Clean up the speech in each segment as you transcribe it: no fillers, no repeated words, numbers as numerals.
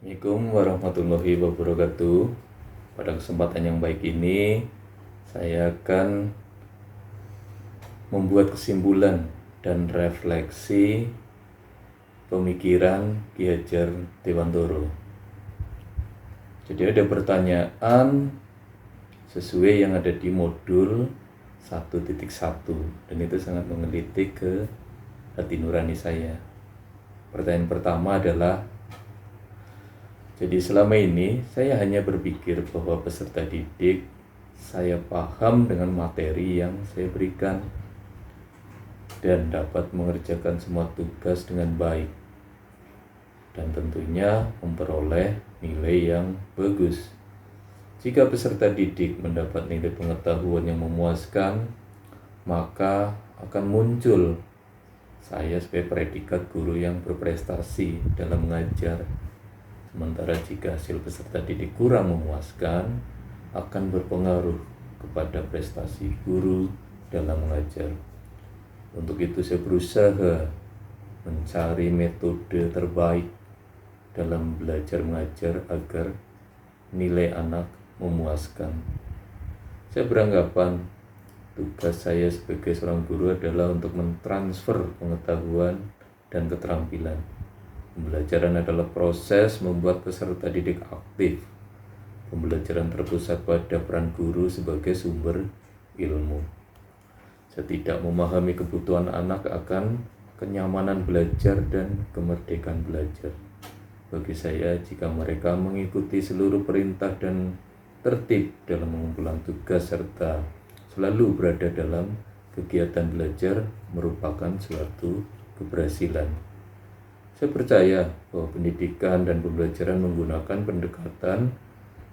Assalamualaikum warahmatullahi wabarakatuh. Pada kesempatan yang baik ini, saya akan membuat kesimpulan dan refleksi pemikiran Ki Hajar Dewantoro. Jadi ada pertanyaan sesuai yang ada di modul 1.1 dan itu sangat menggelitik ke hati nurani saya. Pertanyaan pertama adalah, jadi selama ini saya hanya berpikir bahwa peserta didik saya paham dengan materi yang saya berikan dan dapat mengerjakan semua tugas dengan baik dan tentunya memperoleh nilai yang bagus. Jika peserta didik mendapat nilai pengetahuan yang memuaskan, maka akan muncul saya sebagai predikat guru yang berprestasi dalam mengajar. Sementara jika hasil peserta didik kurang memuaskan, akan berpengaruh kepada prestasi guru dalam mengajar. Untuk itu saya berusaha mencari metode terbaik dalam belajar mengajar agar nilai anak memuaskan. Saya beranggapan tugas saya sebagai seorang guru adalah untuk mentransfer pengetahuan dan keterampilan. Pembelajaran adalah proses membuat peserta didik aktif. Pembelajaran terpusat pada peran guru sebagai sumber ilmu. Saya tidak memahami kebutuhan anak akan kenyamanan belajar dan kemerdekaan belajar. Bagi saya, jika mereka mengikuti seluruh perintah dan tertib dalam mengumpulkan tugas serta selalu berada dalam kegiatan belajar merupakan suatu keberhasilan. Saya percaya bahwa pendidikan dan pembelajaran menggunakan pendekatan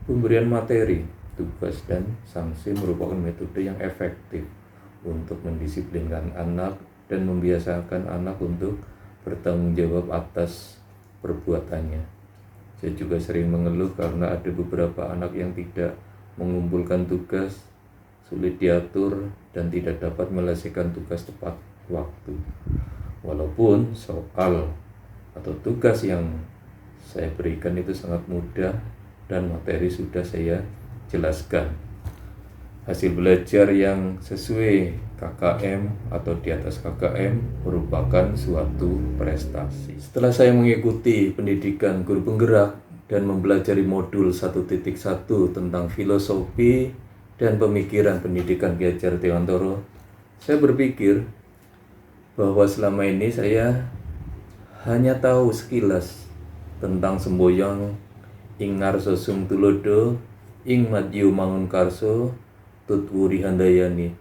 pemberian materi, tugas, dan sanksi merupakan metode yang efektif untuk mendisiplinkan anak dan membiasakan anak untuk bertanggung jawab atas perbuatannya. Saya juga sering mengeluh karena ada beberapa anak yang tidak mengumpulkan tugas, sulit diatur, dan tidak dapat menyelesaikan tugas tepat waktu. Walaupun soal atau tugas yang saya berikan itu sangat mudah dan materi sudah saya jelaskan. Hasil belajar yang sesuai KKM atau di atas KKM merupakan suatu prestasi. Setelah saya mengikuti pendidikan guru penggerak dan mempelajari modul 1.1 tentang filosofi dan pemikiran pendidikan Ki Hajar Dewantoro, saya berpikir bahwa selama ini saya hanya tahu sekilas tentang semboyan ing ngarsa sum tulodo ing madyu mangunkarso tutwuri handayani,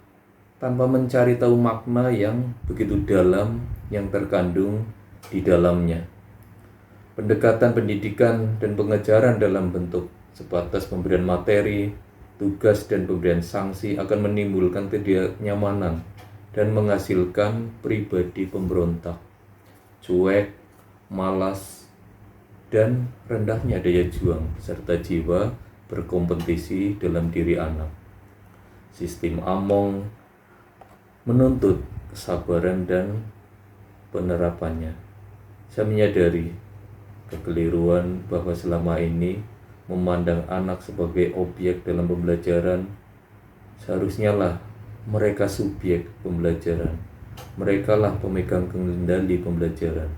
tanpa mencari tahu makna yang begitu dalam yang terkandung di dalamnya. Pendekatan pendidikan dan pengajaran dalam bentuk sebatas pemberian materi, tugas, dan pemberian sanksi akan menimbulkan ketidaknyamanan dan menghasilkan pribadi pemberontak, cuek, malas, dan rendahnya daya juang serta jiwa berkompetisi dalam diri anak. Sistem Among menuntut kesabaran dan penerapannya. Saya menyadari kekeliruan bahwa selama ini memandang anak sebagai objek dalam pembelajaran. Seharusnya lah mereka subjek pembelajaran. Mereka lah pemegang kendali pembelajaran.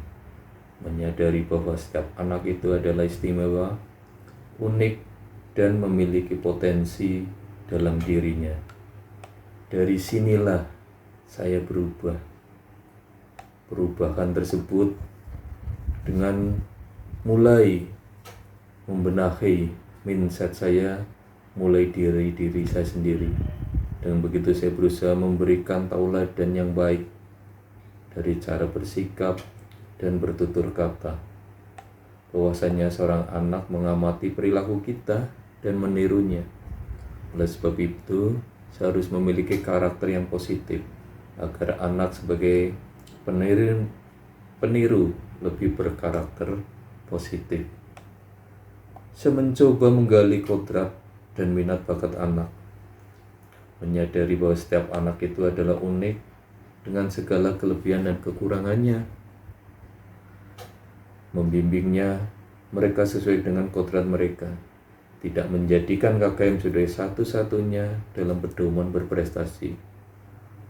Menyadari bahwa setiap anak itu adalah istimewa, unik, dan memiliki potensi dalam dirinya. Dari sinilah saya berubah. Perubahan tersebut dengan mulai membenahi mindset saya mulai dari diri saya sendiri. Dan begitu saya berusaha memberikan tauladan yang baik dari cara bersikap dan bertutur kata, bahwasanya seorang anak mengamati perilaku kita dan menirunya. Oleh sebab itu, saya harus memiliki karakter yang positif agar anak sebagai peniru lebih berkarakter positif. Saya mencoba menggali kodrat dan minat bakat anak, menyadari bahwa setiap anak itu adalah unik dengan segala kelebihan dan kekurangannya, membimbingnya mereka sesuai dengan kodrat mereka, tidak menjadikan KKM sebagai satu-satunya dalam pedoman berprestasi,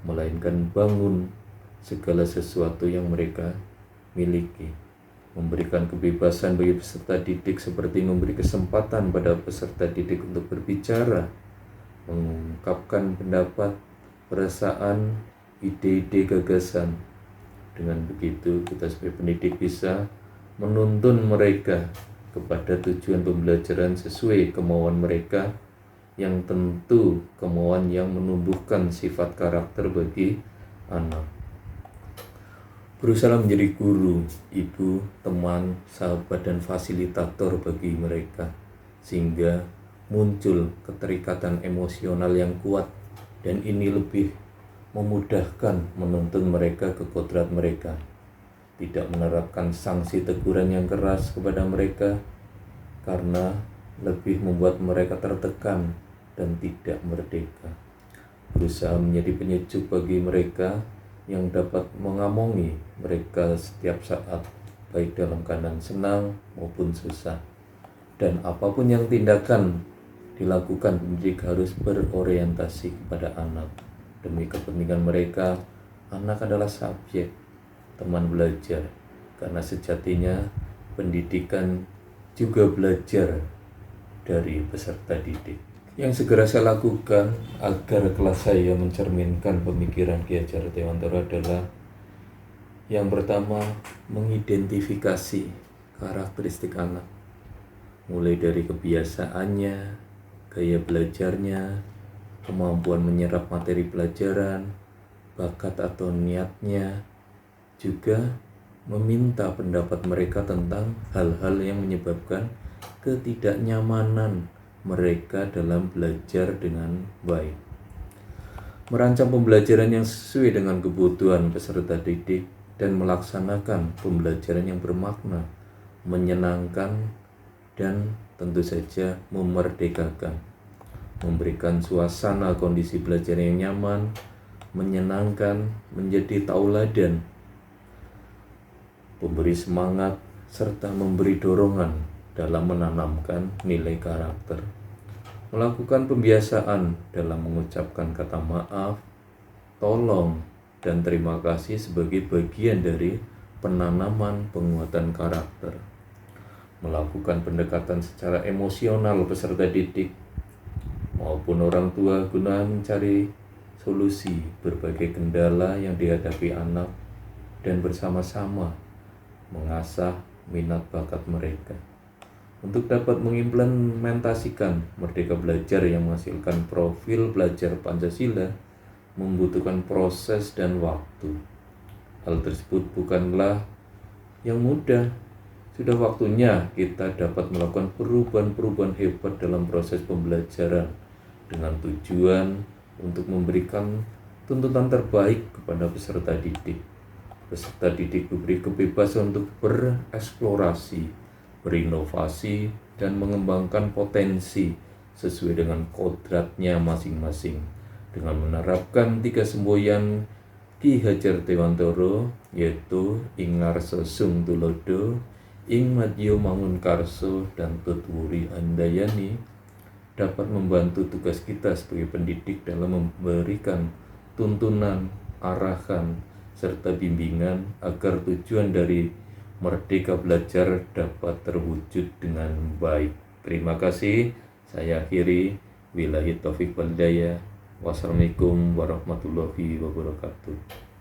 melainkan bangun segala sesuatu yang mereka miliki, memberikan kebebasan bagi peserta didik seperti memberi kesempatan pada peserta didik untuk berbicara, mengungkapkan pendapat, perasaan, ide-ide, gagasan. Dengan begitu, kita sebagai pendidik bisa menuntun mereka kepada tujuan pembelajaran sesuai kemauan mereka, yang tentu kemauan yang menumbuhkan sifat karakter bagi anak. Berusaha menjadi guru, ibu, teman, sahabat, dan fasilitator bagi mereka, sehingga muncul keterikatan emosional yang kuat, dan ini lebih memudahkan menuntun mereka ke kodrat mereka. Tidak menerapkan sanksi teguran yang keras kepada mereka, karena lebih membuat mereka tertekan dan tidak merdeka. Berusaha menjadi penyejuk bagi mereka yang dapat mengamongi mereka setiap saat, baik dalam keadaan senang maupun susah. Dan apapun yang tindakan dilakukan, pendidik harus berorientasi kepada anak. Demi kepentingan mereka, anak adalah subjek, teman belajar, karena sejatinya pendidikan juga belajar dari peserta didik. Yang segera saya lakukan agar kelas saya mencerminkan pemikiran Ki Hajar Dewantara adalah yang pertama, mengidentifikasi karakteristik anak, mulai dari kebiasaannya, gaya belajarnya, kemampuan menyerap materi pelajaran, bakat atau niatnya, juga meminta pendapat mereka tentang hal-hal yang menyebabkan ketidaknyamanan mereka dalam belajar dengan baik. Merancang pembelajaran yang sesuai dengan kebutuhan peserta didik dan melaksanakan pembelajaran yang bermakna, menyenangkan, dan tentu saja memerdekakan. Memberikan suasana kondisi belajar yang nyaman, menyenangkan, menjadi tauladan, memberi semangat, serta memberi dorongan dalam menanamkan nilai karakter. Melakukan pembiasaan dalam mengucapkan kata maaf, tolong, dan terima kasih sebagai bagian dari penanaman penguatan karakter. Melakukan pendekatan secara emosional peserta didik maupun orang tua guna mencari solusi berbagai kendala yang dihadapi anak dan bersama-sama mengasah minat bakat mereka. Untuk dapat mengimplementasikan Merdeka Belajar yang menghasilkan profil belajar Pancasila membutuhkan proses dan waktu. Hal tersebut bukanlah yang mudah. Sudah waktunya kita dapat melakukan perubahan-perubahan hebat dalam proses pembelajaran dengan tujuan untuk memberikan tuntutan terbaik kepada peserta didik. Peserta didik diberi kebebasan untuk bereksplorasi, berinovasi, dan mengembangkan potensi sesuai dengan kodratnya masing-masing dengan menerapkan 3 semboyan Ki Hajar Dewantara, yaitu ing ngarsa sung tulodo, ing madya mangun karso, dan tutwuri andayani, dapat membantu tugas kita sebagai pendidik dalam memberikan tuntunan, arahan, serta bimbingan agar tujuan dari Merdeka Belajar dapat terwujud dengan baik. Terima kasih. Saya akhiri. Billahi taufiq wal hidayah. Wassalamualaikum warahmatullahi wabarakatuh.